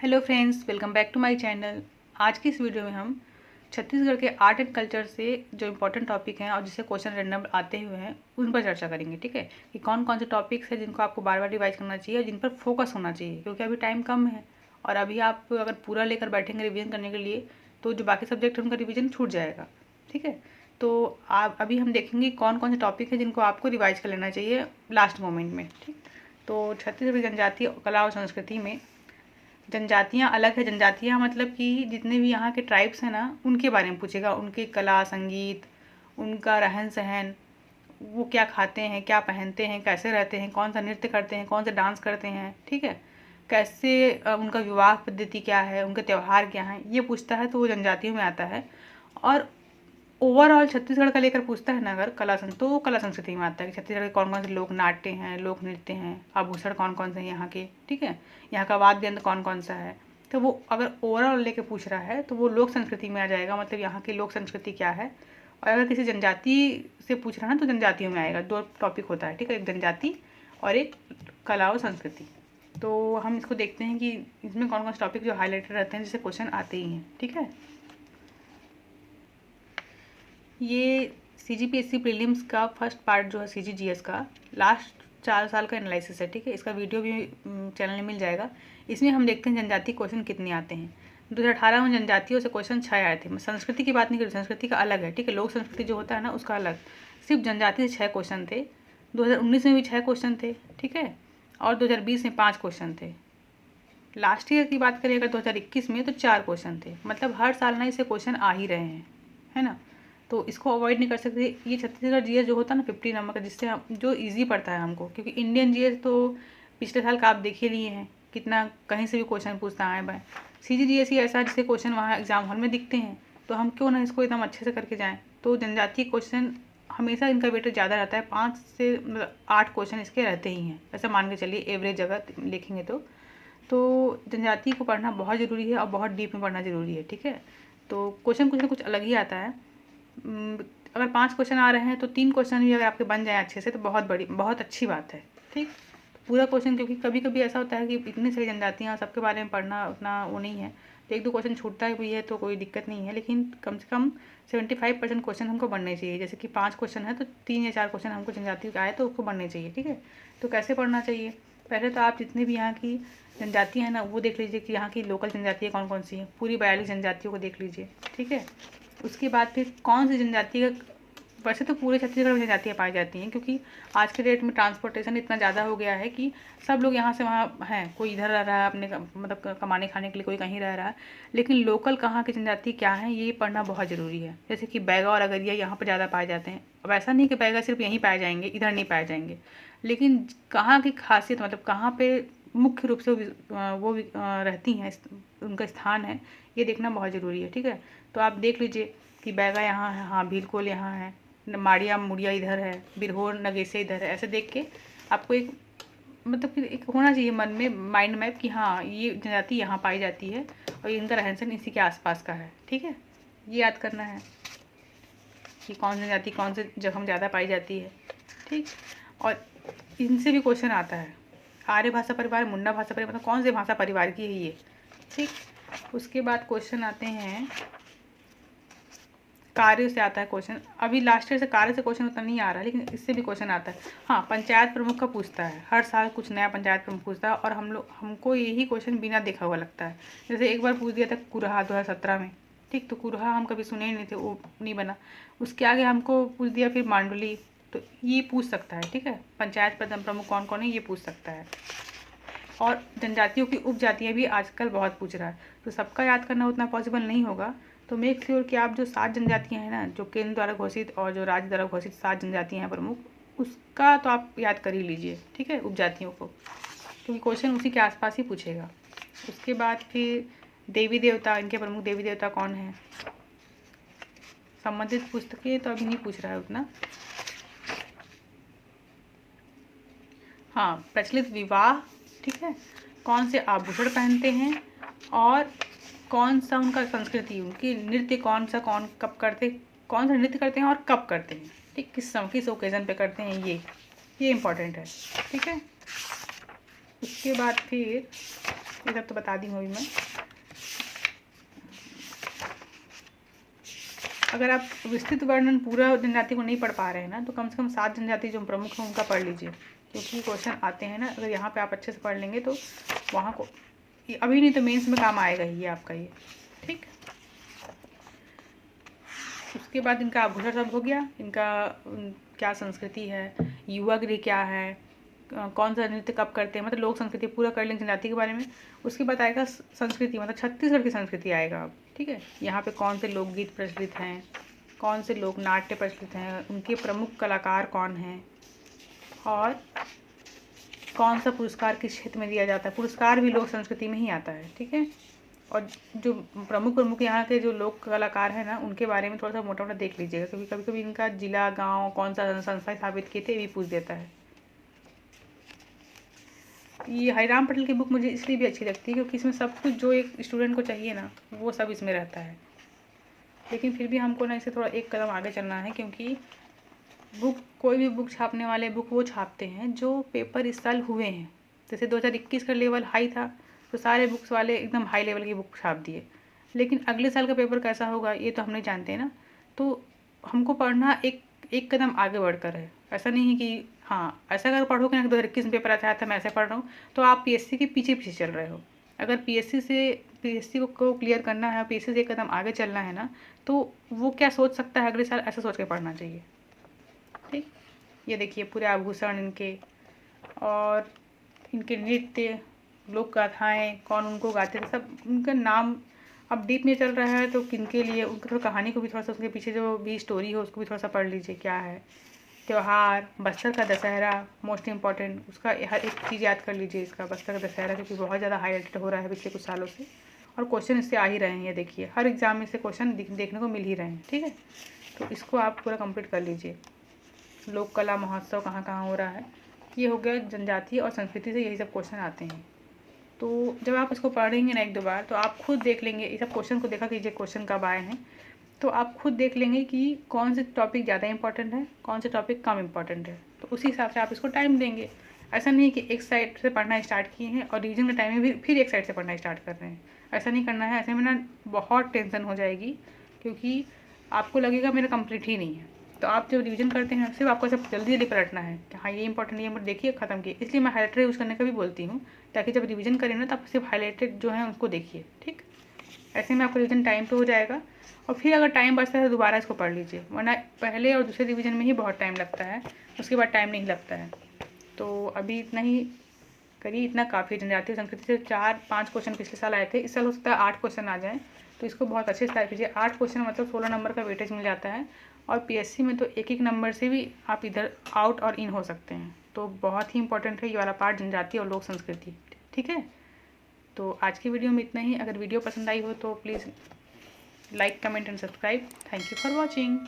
Hello friends, welcome back to my channel. आज की इस वीडियो में हम छत्तीसगढ़ के आर्ट एंड कल्चर से जो इम्पोर्टेंट टॉपिक हैं और जिससे क्वेश्चन रैंडम आते हुए हैं उन पर चर्चा करेंगे। ठीक है, कि कौन कौन से टॉपिक्स हैं जिनको आपको बार बार रिवाइज करना चाहिए और जिन पर फोकस होना चाहिए, क्योंकि अभी टाइम कम है और अभी आप अगर पूरा लेकर बैठेंगे रिविजन करने के लिए तो जो बाकी सब्जेक्ट है उनका रिविजन छूट जाएगा। ठीक है, तो आप अभी हम देखेंगे कौन कौन से टॉपिक है जिनको आपको रिवाइज कर लेना चाहिए लास्ट मोमेंट में। ठीक, तो छत्तीसगढ़ जनजातीय कला और संस्कृति में जनजातियाँ अलग है। जनजातियाँ मतलब कि जितने भी यहाँ के ट्राइब्स हैं ना, उनके बारे में पूछेगा, उनकी कला संगीत, उनका रहन सहन, वो क्या खाते हैं, क्या पहनते हैं, कैसे रहते हैं, कौन सा नृत्य करते हैं, कौन सा डांस करते हैं। ठीक है, कैसे उनका विवाह पद्धति क्या है, उनके त्यौहार क्या हैं, ये पूछता है तो वो जनजातियों में आता है। और ओवरऑल छत्तीसगढ़ का लेकर पूछता है ना अगर तो वो कला संस्कृति में आता है कि छत्तीसगढ़ के कौन कौन से लोक नाट्य हैं, लोक नृत्य हैं, आभूषण कौन कौन से हैं यहाँ के। ठीक है, यहाँ का वाद्य यंत्र कौन कौन सा है। तो वो अगर ओवरऑल लेके पूछ रहा है तो वो लोक संस्कृति में आ जाएगा, मतलब यहाँ की लोक संस्कृति क्या है। और अगर किसी जनजाति से पूछ रहा है ना तो जनजातियों में आएगा। दो टॉपिक होता है, ठीक है, एक जनजाति और एक कला और संस्कृति। तो हम इसको देखते हैं कि इसमें कौन कौन से टॉपिक जो हाईलाइटेड रहते हैं जिससे क्वेश्चन आते ही हैं। ठीक है, ये CGPSC प्रीलिम्स का फर्स्ट पार्ट जो है CGGS का लास्ट 4 साल का एनालिसिस है। ठीक है, इसका वीडियो भी चैनल में मिल जाएगा। इसमें हम देखते हैं जनजाति क्वेश्चन कितने आते हैं। 2018 में जनजातियों से क्वेश्चन 6 आए थे। मैं संस्कृति की बात नहीं करूँ, संस्कृति का अलग है। ठीक है, लोक संस्कृति जो होता है ना उसका अलग। सिर्फ जनजाति से 6 क्वेश्चन थे। 2019 में भी 6 क्वेश्चन थे। ठीक है, और 2020 में 5 क्वेश्चन थे। लास्ट ईयर की बात करें अगर 2021 में तो 4 क्वेश्चन थे। मतलब हर साल ना इसे क्वेश्चन आ ही रहे हैं, है ना। तो इसको अवॉइड नहीं कर सकते। ये छत्तीसगढ़ जीएस जो होता है ना 50 नंबर का, जिससे हम जो इजी पड़ता है हमको, क्योंकि इंडियन जीएस तो पिछले साल का आप देख ही लिए हैं कितना कहीं से भी क्वेश्चन पूछता है भाई। CGDS ही ऐसा जिससे क्वेश्चन वहाँ एग्जाम हॉल में दिखते हैं, तो हम क्यों ना इसको एकदम अच्छे से करके जाएँ। तो जनजातीय क्वेश्चन हमेशा इनका वेटेज ज़्यादा रहता है। 5 से 8 क्वेश्चन इसके रहते ही हैं, ऐसा मान के चलिए एवरेज अगर लिखेंगे तो जनजाति को पढ़ना बहुत ज़रूरी है और बहुत डीप में पढ़ना ज़रूरी है। ठीक है, तो क्वेश्चन कुछ ना कुछ अलग ही आता है। अगर 5 क्वेश्चन आ रहे हैं तो 3 क्वेश्चन भी अगर आपके बन जाए अच्छे से तो बहुत अच्छी बात है। ठीक, पूरा क्वेश्चन, क्योंकि कभी कभी ऐसा होता है कि इतनी सारी जनजातियाँ सबके बारे में पढ़ना उतना वो नहीं है, तो 1-2 क्वेश्चन छूटता है भी है तो कोई दिक्कत नहीं है, लेकिन कम से कम 75% क्वेश्चन हमको बनने चाहिए। जैसे कि 5 क्वेश्चन है तो 3 या 4 क्वेश्चन हमको जनजाति का आए तो उसको बनने चाहिए। ठीक है, तो कैसे पढ़ना चाहिए, पहले तो आप जितनी भी यहाँ की जनजातियाँ हैं ना वो देख लीजिए कि यहाँ की लोकल जनजातियाँ कौन कौन सी हैं, पूरी 42 जनजातियों को देख लीजिए। ठीक है, उसके बाद फिर कौन सी जनजाति का, वैसे तो पूरे छत्तीसगढ़ में जनजातियाँ पाई जाती हैं, क्योंकि आज के डेट में ट्रांसपोर्टेशन इतना ज़्यादा हो गया है कि सब लोग यहाँ से वहाँ हैं। कोई इधर रह रहा है अपने मतलब कमाने खाने के लिए, कोई कहीं रह रहा है, लेकिन लोकल कहाँ की जनजाति क्या है ये पढ़ना बहुत ज़रूरी है। जैसे कि बैगा और अगरिया यहाँ पर ज़्यादा पाए जाते हैं। अब ऐसा नहीं कि बैगा सिर्फ यहीं पाए जाएंगे, इधर नहीं पाए जाएंगे, लेकिन कहाँ की खासियत, मतलब कहाँ पर मुख्य रूप से वो रहती हैं, उनका स्थान है, ये देखना बहुत ज़रूरी है। ठीक है, तो आप देख लीजिए कि बैगा यहाँ है, हाँ भीलकोल यहाँ है, माड़िया मुड़िया इधर है, बिरहोर नगेसे इधर है। ऐसे देख के आपको एक मतलब कि एक होना चाहिए मन में माइंड मैप कि हाँ ये जनजाति यहाँ पाई जाती है और इनका रहन सहन इसी के आसपास का है। ठीक है, ये याद करना है कि कौन सी जनजाति कौन से जगह में ज़्यादा पाई जाती है। ठीक, और इनसे भी क्वेश्चन आता है, आर्य भाषा परिवार, मुंडा भाषा परिवार, मतलब कौन से भाषा परिवार की है ये। ठीक, उसके बाद क्वेश्चन आते हैं कार्य से आता है क्वेश्चन। अभी लास्ट ईयर से कार्य से क्वेश्चन उतना नहीं आ रहा है, लेकिन इससे भी क्वेश्चन आता है। हाँ, पंचायत प्रमुख का पूछता है, हर साल कुछ नया पंचायत प्रमुख पूछता है, और हमको यही क्वेश्चन बिना देखा हुआ लगता है। जैसे एक बार पूछ दिया था कुरहा 2017 में। ठीक, तो कुरहा हम कभी सुने ही नहीं थे, वो नहीं बना। उसके आगे हमको पूछ दिया फिर मांडुली, तो ये पूछ सकता है। ठीक है, पंचायत प्रमुख कौन कौन है ये पूछ सकता है। और जनजातियों की उपजातियाँ भी आजकल बहुत पूछ रहा है, तो सबका याद करना उतना पॉसिबल नहीं होगा। तो मेक श्योर कि आप जो 7 जनजातियाँ हैं ना, जो केंद्र द्वारा घोषित और जो राज्य द्वारा घोषित 7 जनजातियाँ हैं प्रमुख, उसका तो आप याद कर ही लीजिए। ठीक है, उपजातियों को, क्योंकि क्वेश्चन उसी के आसपास ही पूछेगा। उसके बाद फिर देवी देवता, इनके प्रमुख देवी देवता कौन है, संबंधित पुस्तकें तो अभी नहीं पूछ रहा है उतना। हाँ, प्रचलित विवाह, ठीक है, कौन से आभूषण पहनते हैं और कौन सा उनका संस्कृति, उनकी नृत्य कौन कब करते, कौन सा नृत्य करते हैं और कब करते हैं। ठीक, किस ओकेज़न पे करते हैं, ये इम्पॉर्टेंट है। ठीक है, उसके बाद फिर ये सब तो बता दी हूँ अभी मैं। अगर आप विस्तृत वर्णन पूरा जनजाति को नहीं पढ़ पा रहे हैं ना, तो कम से कम 7 जनजाति जो प्रमुख हैं उनका पढ़ लीजिए, क्योंकि क्वेश्चन आते हैं ना। अगर यहाँ पे आप अच्छे से पढ़ लेंगे तो वहाँ को अभी नहीं तो मेंस में काम आएगा ही आपका ये, ठीक। उसके बाद इनका आभूषण सब हो गया, इनका क्या संस्कृति है, युवा गृह क्या है, कौन सा नृत्य कब करते हैं, मतलब लोक संस्कृति पूरा कर लेंगे जनजाति के बारे में। उसके बाद आएगा संस्कृति, मतलब छत्तीसगढ़ की संस्कृति आएगा अब, ठीक है। यहाँ पे कौन से लोकगीत प्रचलित हैं, कौन से लोक नाट्य प्रचलित हैं, उनके प्रमुख कलाकार कौन हैं, और कौन सा पुरस्कार किस क्षेत्र में दिया जाता है। पुरस्कार भी लोक संस्कृति में ही आता है, ठीक है। और जो प्रमुख यहाँ के जो लोक कलाकार हैं ना, उनके बारे में थोड़ा सा मोटा मोटा देख लीजिएगा, क्योंकि कभी कभी इनका जिला, गांव, कौन सा संस्था स्थापित किए थे, ये भी पूछ देता है। ये हरिराम पटेल की बुक मुझे इसलिए भी अच्छी लगती है क्योंकि इसमें सब कुछ जो एक स्टूडेंट को चाहिए ना, वो सब इसमें रहता है। लेकिन फिर भी हमको ना इसे थोड़ा एक कदम आगे चलना है, क्योंकि बुक, कोई भी बुक छापने वाले बुक वो छापते हैं जो पेपर इस साल हुए हैं। जैसे 2021 का लेवल हाई था तो सारे बुक्स वाले एकदम हाई लेवल की बुक छाप दिए, लेकिन अगले साल का पेपर कैसा होगा ये तो हम नहीं जानते ना। तो हमको पढ़ना एक कदम आगे बढ़कर है। ऐसा नहीं है कि हाँ, ऐसा अगर पढ़ोगे ना 2021 में पेपर अच्छा था मैं ऐसे पढ़ रहा हूँ, तो आप पीएससी के पीछे पीछे चल रहे हो। अगर पीएससी को क्लियर करना है, पीएससी से एक कदम आगे चलना है ना, तो वो क्या सोच सकता है अगले साल, ऐसा सोच के पढ़ना चाहिए, ठीक। ये देखिए पूरे आभूषण इनके, और इनके नृत्य, लोक गाथाएँ, कौन उनको गाते थे, सब उनका नाम। अब डीप में चल रहा है तो किनके लिए, उनकी थोड़ा कहानी को भी थोड़ा सा, उसके पीछे जो भी स्टोरी हो उसको भी थोड़ा सा पढ़ लीजिए क्या है। त्यौहार, बस्तर का दशहरा मोस्ट इम्पॉर्टेंट, उसका हर एक चीज़ याद कर लीजिए इसका, बस्तर का दशहरा, क्योंकि बहुत ज़्यादा हाईलाइटेड हो रहा है पिछले कुछ सालों से, और क्वेश्चन इससे आ ही रहे हैं। ये देखिए हर एग्जाम में से क्वेश्चन देखने को मिल ही रहे हैं, ठीक है। तो इसको आप पूरा कंप्लीट कर लीजिए। लोक कला महोत्सव कहाँ कहाँ हो रहा है, ये हो गया जनजाति और संस्कृति से, यही सब क्वेश्चन आते हैं। तो जब आप इसको पढ़ेंगे ना एक दो बार, तो आप खुद देख लेंगे, ये सब क्वेश्चन को देखा कीजिए क्वेश्चन कब आए हैं, तो आप खुद देख लेंगे कि कौन से टॉपिक ज़्यादा इंपॉर्टेंट है, कौन से टॉपिक कम इंपॉर्टेंट है। तो उसी हिसाब से आप इसको टाइम देंगे। ऐसा नहीं कि एक साइड से पढ़ना स्टार्ट किए हैं और रिवीजन के टाइम में भी फिर एक साइड से पढ़ना स्टार्ट कर रहे हैं, ऐसा नहीं करना है। ऐसे में ना बहुत टेंशन हो जाएगी, क्योंकि आपको लगेगा मेरा कंप्लीट ही नहीं है। तो आप जब रिवीजन करते हैं सिर्फ आपको सब जल्दी जल्दी पलटना है कि हाँ ये इंपॉर्टेंट, ये देखिए ख़त्म किए। इसलिए मैं हाईलाइटर यूज़ करने का भी बोलती हूँ, ताकि जब रिवीजन करें ना, तो आप सिर्फ हाईलाइटेड जो है उसको देखिए, ठीक। ऐसे में आपका रिवीजन टाइम पे हो जाएगा, और फिर अगर टाइम बचता है तो दोबारा इसको पढ़ लीजिए, वरना पहले और दूसरे रिवीजन में ही बहुत टाइम लगता है, उसके बाद टाइम नहीं लगता है। तो अभी इतना ही करिए, इतना काफ़ी। जनजातीय संस्कृति से 4-5 क्वेश्चन पिछले साल आए थे, इस साल हो सकता है 8 क्वेश्चन आ जाएँ, तो इसको बहुत अच्छे से तैयार कीजिए। 8 क्वेश्चन मतलब 16 नंबर का वेटेज मिल जाता है, और पीएससी में तो एक एक नंबर से भी आप इधर आउट और इन हो सकते हैं। तो बहुत ही इंपॉर्टेंट है ये वाला पार्ट, जनजाति और लोक संस्कृति, ठीक है। तो आज की वीडियो में इतना ही। अगर वीडियो पसंद आई हो तो please like, comment and subscribe. Thank you for watching.